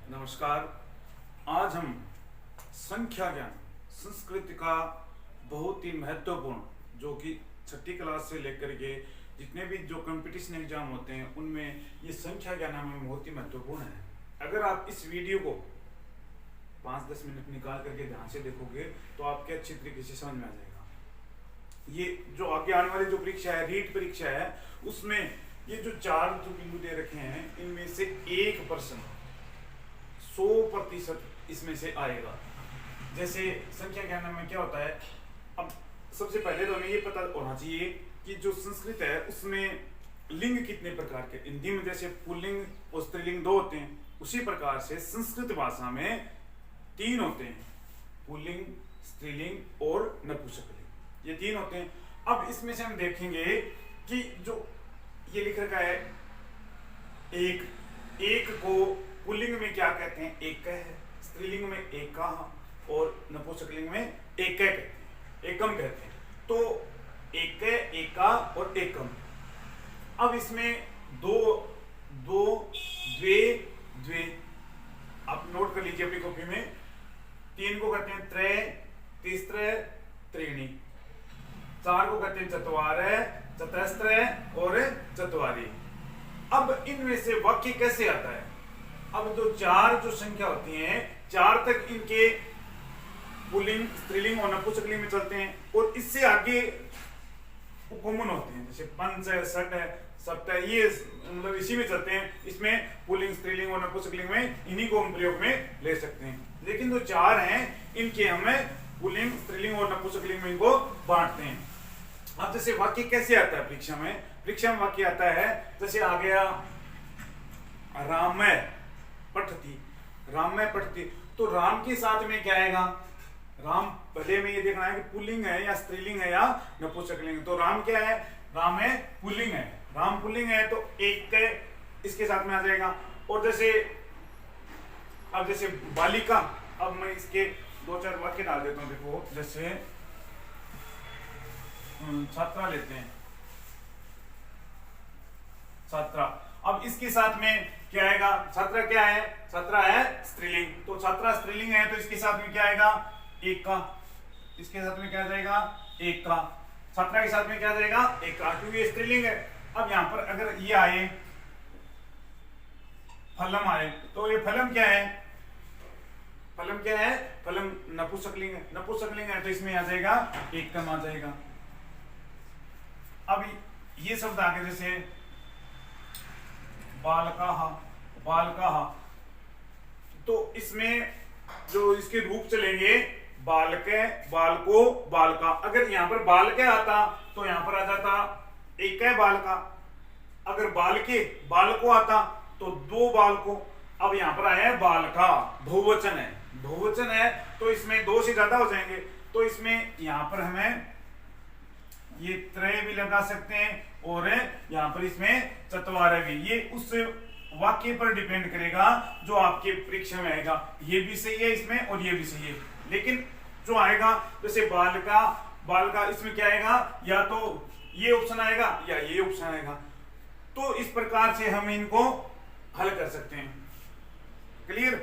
नमस्कार। आज हम संख्या ज्ञान संस्कृत का बहुत ही महत्वपूर्ण, जो कि छठी क्लास से लेकर के जितने भी जो कंपटीशन एग्जाम होते हैं उनमें ये संख्या ज्ञान हमें बहुत ही महत्वपूर्ण है। अगर आप इस वीडियो को 5-10 मिनट निकाल करके ध्यान से देखोगे तो आपके अच्छी तरीके से समझ में आ जाएगा। ये जो आगे आने वाली जो परीक्षा है, रीट परीक्षा है, उसमें ये जो 4 जो बिंदु दे रखे हैं इनमें से 1% 100% इसमें से आएगा। जैसे संख्या ज्ञान में क्या होता है, अब सबसे पहले तो हमें ये पता होना चाहिए कि जो संस्कृत है उसमें लिंग कितने प्रकार के। हिंदी में जैसे पुल्लिंग और स्त्रीलिंग 2 होते हैं, उसी प्रकार से संस्कृत भाषा में 3 होते हैं, पुल्लिंग, स्त्रीलिंग और नपुंसकलिंग। ये 3 होते हैं। अब इसमें से हम देखेंगे कि जो ये लिख रखा है एक को पुल्लिंग में क्या कहते हैं, एक है, स्त्रीलिंग में एका और नपुंसकलिंग में एक कहते हैं, एकम कहते हैं। तो एक, एका और एकम। अब इसमें दो दो द्वे द्वे आप नोट कर लीजिए अपनी कॉपी में। 3 को कहते हैं त्रय, तिस्त्र, त्रीणी। 4 को कहते हैं चत्वार, चतस्त्र और चत्वारी। अब इनमें से वाक्य कैसे आता है? अब जो 4 जो संख्या होती हैं, 4 तक इनके पुल्लिंग, स्त्रीलिंग और नपुंसकलिंग में चलते हैं, और इससे आगे उपमान होते हैं, जैसे पंच है, षट है, सप्त है, ये मतलब इसी में चलते हैं। इसमें पुल्लिंग, स्त्रीलिंग और नपुंसकलिंग में इन्हीं को हम प्रयोग में ले सकते हैं। लेकिन जो 4 हैं इनके हमें पुल्लिंग, स्त्रीलिंग और नपुंसकलिंग में इनको बांटते हैं। अब जैसे वाक्य कैसे आता है परीक्षा में? परीक्षा में वाक्य आता है, जैसे आ गया राम पठती, राम में पठती, तो राम के साथ में क्या आएगा? राम पहले में ये देखना है कि पुल्लिंग है या स्त्रीलिंग है या नपुंसकलिंग। तो राम क्या है? राम है पुल्लिंग है, राम पुल्लिंग है तो एक इसके साथ में आ जाएगा। और जैसे अब जैसे बालिका, अब मैं इसके 2-4 वाक्य डाल देता हूं। देखो जैसे छात्रा लेते हैं, छात्रा। अब इसके साथ में क्या आएगा? छात्रा क्या है? छात्रा है स्त्रीलिंग, तो छात्रा स्त्रीलिंग है तो इसके साथ में क्या आएगा? एक का। इसके साथ में क्या जाएगा? एक का। छात्रा के साथ में क्या जाएगा? एक का, क्योंकि ये स्त्रीलिंग है। अब यहां पर अगर ये आए फलम आए, तो ये फलम क्या है? फलम क्या है? फलम नपुंसकलिंग है, नपुंसकलिंग है तो इसमें आ जाएगा एकम आ जाएगा। अब ये शब्द आगे जैसे बालकाः, बालकाः, तो इसमें जो इसके रूप चलेंगे बालक, बालको, बालका। अगर यहां पर बालक आता तो यहां पर आ जाता एक है बालका। अगर बालके, बालको आता तो 2 बालको। अब यहां पर आया है बालका, बहुवचन है, बहुवचन है तो इसमें 2 से ज्यादा हो जाएंगे। तो इसमें यहां पर हमें ये त्रय भी लगा सकते हैं और यहां पर इसमें चत्वार भी। ये उस वाक्य पर डिपेंड करेगा जो आपके परीक्षा में आएगा। ये भी सही है इसमें और ये भी सही है, लेकिन जो आएगा जैसे बालका, बालका, इसमें क्या आएगा? या तो ये ऑप्शन आएगा या ये ऑप्शन आएगा। तो इस प्रकार से हम इनको हल कर सकते हैं। क्लियर?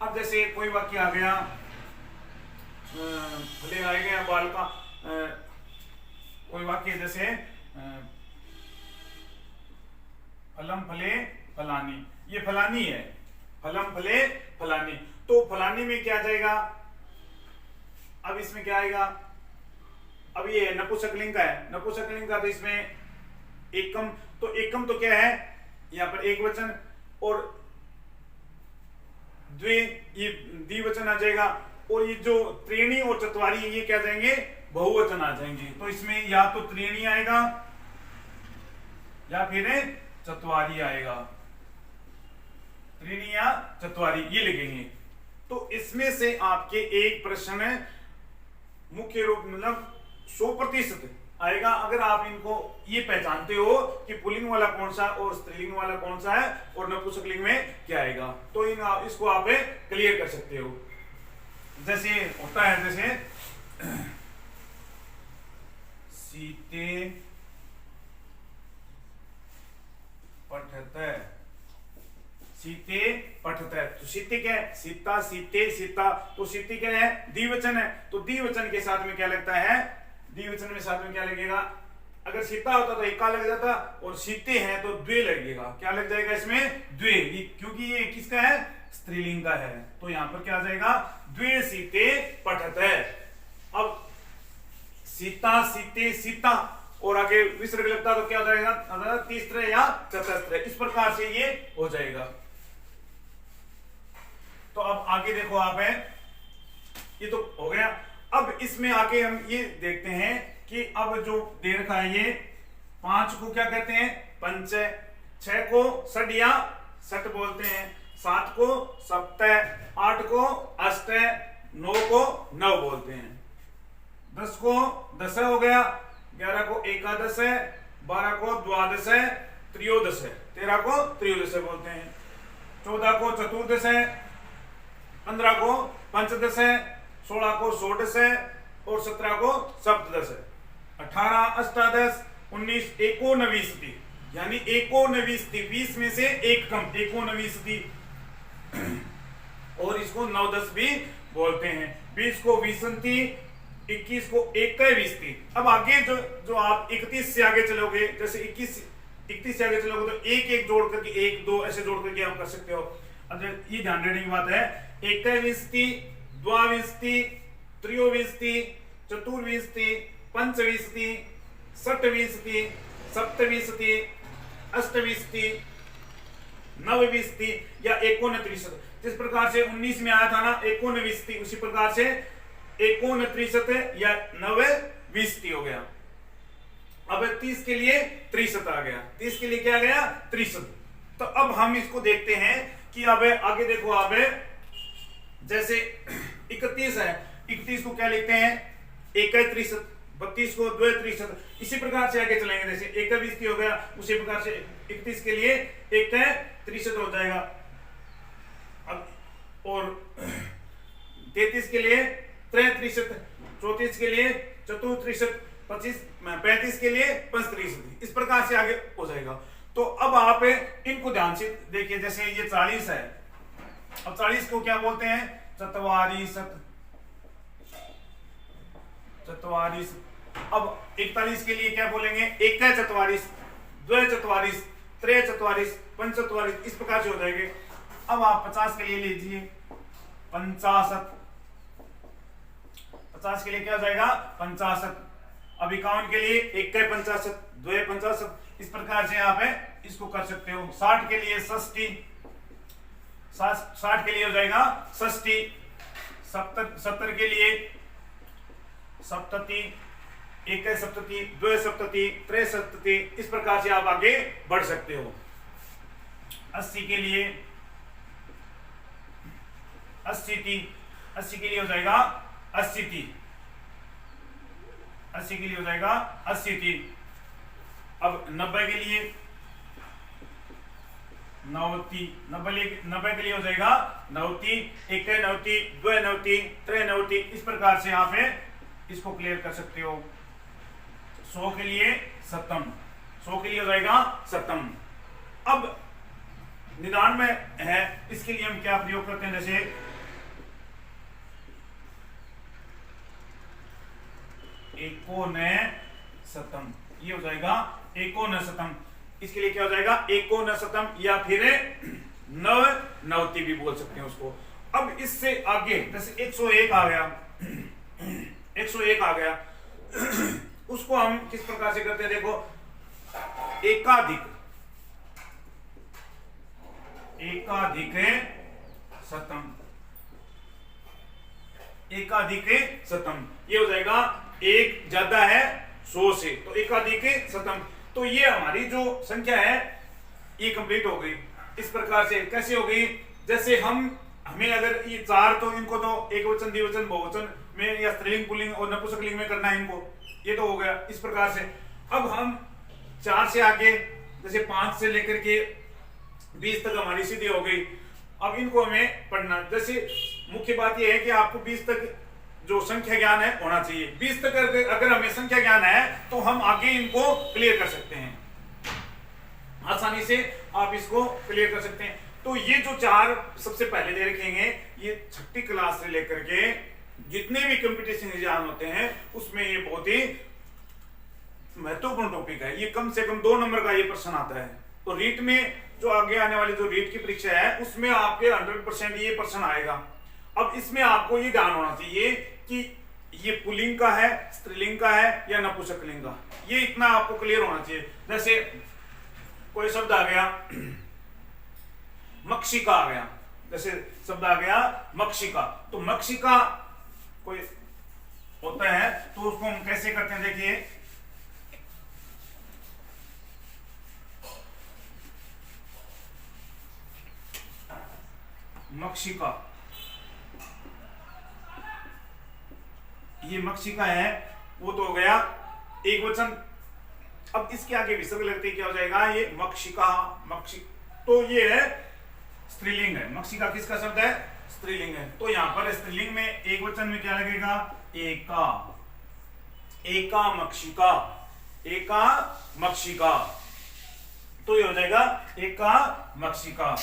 अब जैसे कोई वाक्य आ गया, भले आ गया बालका, कोई वाक्य जैसे फलम फले फलानी, ये फलानी है, फलम फले फलानी, तो फलानी में क्या जाएगा? अब इसमें क्या आएगा? अब ये नपुंसकलिंग का है, नपुंसकलिंग का, तो इसमें एकम, तो एकम तो क्या है? यहां पर एक वचन, और द्वे ये द्विवचन आ जाएगा, और ये जो त्रीणी और चत्वारी ये क्या जाएंगे? बहुवचन आ जाएंगे। तो इसमें या तो त्रीणी आएगा या फिर चत्वारी आएगा, त्रीणी या चत्वारी ये लिखेंगे। तो इसमें से आपके एक प्रश्न मुख्य रूप मतलब 100% आएगा अगर आप इनको ये पहचानते हो कि पुल्लिंग वाला कौन सा और स्त्रीलिंग वाला कौन सा है और नपुंसकलिंग में क्या आएगा, तो इसको आप क्लियर कर सकते हो। जैसे होता है, जैसे सीते पठते सीते पठते। तो सीते क्या है? सीता, सीते, सीता। तो सीते क्या है? द्विवचन है। तो द्विवचन के साथ में क्या लगता है? द्विवचन में साथ में क्या लगेगा? अगर सीता होता तो एका लग जाता, और सीते हैं तो द्वे लगेगा। क्या लग जाएगा इसमें? द्वे, क्योंकि ये किसका है? स्त्रीलिंग का है। तो यहां पर क्या आ जाएगा? द्वे सीते पठते। अब सीता, सीते, सीता और आगे विसर्ग लगता तो क्या हो जाएगा? तीसरे या चतस्त्र। इस प्रकार से ये हो जाएगा। तो अब आगे देखो आप है, ये तो हो गया। अब इसमें आगे हम ये देखते हैं कि अब जो दे रखा है ये 5 को क्या कहते हैं? पंच। 6 को षड या सट बोलते हैं। 7 को सप्त। 8 को अष्ट। 9 को नव बोलते हैं। 10 को दस हो गया। 11 को एकादश है। 12 को द्वादश है। त्रयोदश है। 13 को त्रयोदश बोलते हैं। 14 को चतुर्दश है। 15 को पंचदश है। 16 को षोडश है और 17 को सप्तदश है। 18 अष्टादश। 19 एकोनविंशति, यानी एकोनविंशति, 20 में से एक कम, एकोनविंशति। और इसको नवदश भी बोलते हैं। 20 को विंशति, 21 को एकविंशति। अब आगे जो आप 31 से आगे चलोगे, जैसे 31 से आगे चलोगे तो एक एक जोड़ करके 1 2 ऐसे जोड़ करके आप कर सकते हो। अब ये ध्यान देने की बात है, एकविंशति, द्वाविंशति, त्रयोविंशति, चतुर्विंशति, पंचविंशति, षट्विंशति, सप्तविंशति, अष्टविंशति, नवविंशति या एकोनत्रिशत। जिस प्रकार से 19 में आया था ना एकोनविंशति, उसी प्रकार से एकोनत्रिशत या नवविंशति हो गया। अब 30 के लिए 63 आ गया। 30 के लिए क्या आ गया? 63। तो अब हम इसको देखते हैं कि अब आगे देखो, अब जैसे 31 है, 31 को क्या लिखते हैं? एकत्रिशत। 32 को द्वित्रिशत। इसी प्रकार से आगे चलेंगे। जैसे एकविंशति हो गया, उसी प्रकार से 31 के लिए एकत्रिशत हो जाएगा। अब और 33 के लिए त्रैत्रिशत, 34 के लिए चतुर्त्रिशत, 35 के लिए पंचत्रिशत। इस प्रकार से आगे हो जाएगा। तो अब आप इनको ध्यान से देखिए। जैसे ये 40 है, अब 40 को क्या बोलते हैं? चत्वारिशत, चत्वारिशत। अब 41 के लिए क्या बोलेंगे? एक चत्वारिश, द्वय चत्वारिश, त्रय चत्वारिश, पंचत्वारिश। इस प्रकार से हो जाएंगे। अब आप 50 के लिए लीजिए, पंचाशत। 50 के लिए क्या हो जाएगा? पंचाशत। अब 51 के लिए एक पंचाशत, द्वय पंचाशत। इस प्रकार से आप इसको कर सकते हो। 60 के लिए षष्ठी, 60 के लिए हो जाएगा षष्ठी। 70 के लिए सप्तति, एक सप्तति, द्वय सप्तति, त्रय सप्तति। इस प्रकार से आप आगे बढ़ सकते हो। 80 के लिए 80, 80 के लिए हो जाएगा 80, 80 के लिए हो जाएगा 80। अब 90 के लिए 90, 90 के लिए हो जाएगा 90, एक 90, द्वय 90, त्रय 90। इस प्रकार से आप इसको क्लियर कर सकते हो। 100 के लिए सप्तम, 100 के लिए हो जाएगा सप्तम। अब निदान में है, इसके लिए हम क्या प्रयोग करते हैं? जैसे एकोनशतम, ये हो जाएगा एकोनशतम। इसके लिए क्या हो जाएगा? एकोनशतम या फिर नवनवति भी बोल सकते हैं उसको। अब इससे आगे जैसे 101 आ गया, 101 आ गया, उसको हम किस प्रकार से करते हैं? देखो, एकाधिक, एकाधिक शतम, एकाधिक शतम। ये हो जाएगा एक ज्यादा है 100 से, तो एकाधिक शतम। तो ये हमारी जो संख्या है ये कंप्लीट हो गई। इस प्रकार से कैसे हो गई? जैसे हमें अगर ये 4, तो इनको तो एक वचन, द्विवचन, बहुवचन में या स्त्रीलिंग, पुल्लिंग और नपुंसकलिंग में करना है इनको। ये तो हो गया इस प्रकार से। अब हम 4 से आगे, जैसे 5 से लेकर के 20 तक हमारी सीधी हो गई। अब इनको हमें पढ़ना। जैसे मुख्य बात यह है कि आपको 20 तक जो संख्या ज्ञान है होना चाहिए। 20 तक अगर हमें संख्या ज्ञान है तो हम आगे इनको क्लियर कर सकते हैं, आसानी से आप इसको क्लियर कर सकते हैं। तो ये जो चार सबसे पहले दे रखेंगे, ये छठी क्लास से लेकर के जितने भी कंपटीशन एग्जाम होते हैं उसमें ये बहुत ही महत्वपूर्ण टॉपिक है। ये कम से कम 2 नंबर का ये प्रश्न आता है। तो रीट में जो आगे आने वाली जो रीट की परीक्षा है उसमें आपके 100% ये प्रश्न आएगा। अब इसमें आपको ये ध्यान होना चाहिए कि ये पुल्लिंग का है, स्त्रीलिंग का है या नपुंसकलिंग का, ये इतना आपको क्लियर होना चाहिए। जैसे कोई शब्द आ गया मक्षिका आ गया, जैसे शब्द आ गया मक्षिका, तो मक्षिका कोई होता है तो उसको हम कैसे करते हैं, देखिए मक्षिका, ये मक्षिका है वो तो हो गया एक वचन। अब इसके आगे विसर्ग लगते क्या हो जाएगा, ये मक्षिका तो ये है स्त्रीलिंग है। मक्षिका किसका शब्द है, स्त्रीलिंग है। तो यहां पर स्त्रीलिंग में एक वचन में क्या लगेगा, एका, एका मक्षिका, एका मक्षिका, तो ये हो जाएगा एका मक्षिका,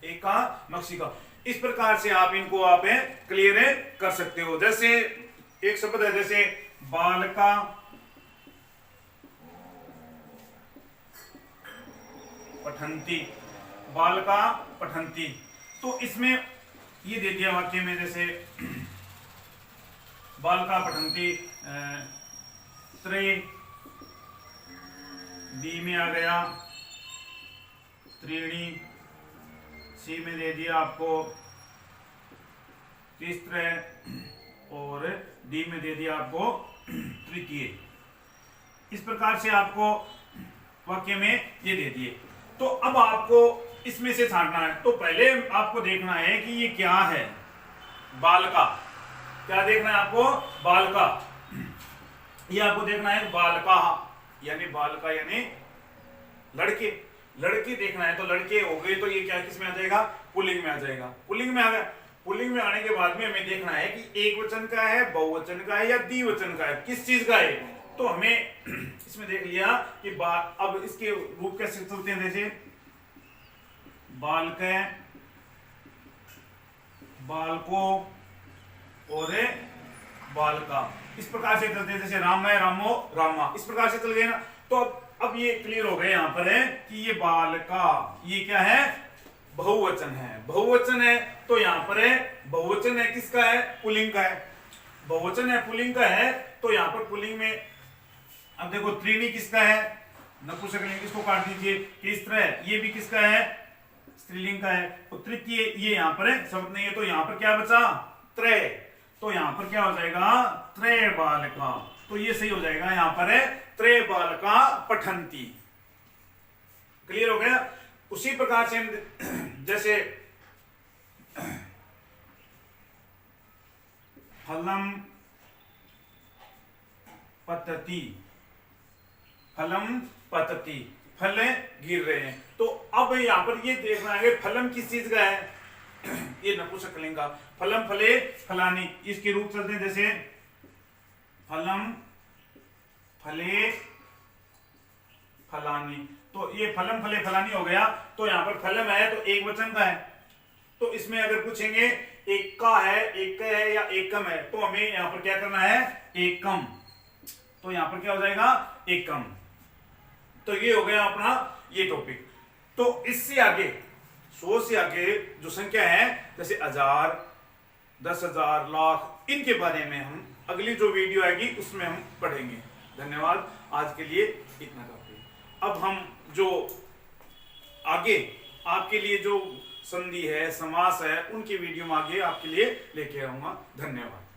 एका मक्षिका। इस प्रकार से आप इनको आप क्लियर कर सकते हो। जैसे एक शब्द है जैसे बालका, पठंती, बालका पठंती, तो इसमें ये दे दिया वाक्य में, जैसे बालका पठंती, त्रे, बी में आ गया त्रीणी, सी में दे दिया आपको तीसरे, और डी में दे दिया आपको तृतीय। इस प्रकार से आपको वाक्य में ये दे दिए। तो अब आपको इसमें से छांटना है। तो पहले आपको देखना है कि ये क्या है, बालका, क्या देखना है आपको, बालका, ये आपको देखना है बालका, यानी बालका यानी लड़के, लड़के देखना है। तो लड़के हो गए तो ये क्या किसमें आ जाएगा, पुल्लिंग में आ जाएगा। पुल्लिंग में आ गया, पुल्लिंग में आने के बाद में हमें देखना है कि एक वचन का है, बहुवचन का है या द्विवचन का है, किस चीज का है। तो हमें इसमें देख लिया कि अब इसके रूप कैसे चलते हैं, जैसे बालके, बालको और बालका, इस प्रकार से चलते हैं। जैसे राम है, रामो, रामा, इस प्रकार से चल गए ना। तो अब ये क्लियर हो गए यहाँ पर है कि ये बालका, ये क्या है, बहुवचन है, बहुवचन है। तो यहाँ पर है बहुवचन है, किसका है, पुल्लिंग का है, बहुवचन है पुल्लिंग का है। तो यहाँ पर पुल्लिंग में अब देखो त्रीणी किसका है, नपुंसकलिंग, इसको काट दीजिए। तीसरा ये भी किसका है, स्त्रीलिंग का है। तो तृतीय ये यहाँ पर है, शब्द नहीं है, तो यहाँ पर क्या बचा, त्रय, तो यहाँ पर क्या हो जाएगा, त्रय बालका, तो ये सही हो जाएगा। यहाँ पर है त्रय बालका पठंती, क्लियर हो गया। उसी प्रकार से हम जैसे फलम पतति, फलम पतति, फल गिर रहे हैं। तो अब यहां पर ये देखना है फलम किस चीज का है, ये नपुंसकलिंग का, फलम फले फलानी, इसके रूप चलते हैं जैसे फलम फले फलानी। तो ये फलम फले फलानी हो गया। तो यहां पर फलम है तो एक वचन का है। तो इसमें अगर पूछेंगे एक का है, एक है या एकम है, तो हमें यहां पर क्या करना है, एकम। तो यहां पर क्या हो जाएगा, एकम। तो ये हो गया अपना ये टॉपिक। तो इससे आगे 100 से आगे जो संख्या है जैसे 1000, 10,000, लाख, इनके बारे में हम अगली जो वीडियो आएगी उसमें हम पढ़ेंगे। धन्यवाद, आज के लिए इतना काफी। अब हम जो आगे आपके लिए जो संधि है, समास है, उनकी वीडियो में आगे आपके लिए लेके आऊंगा। धन्यवाद।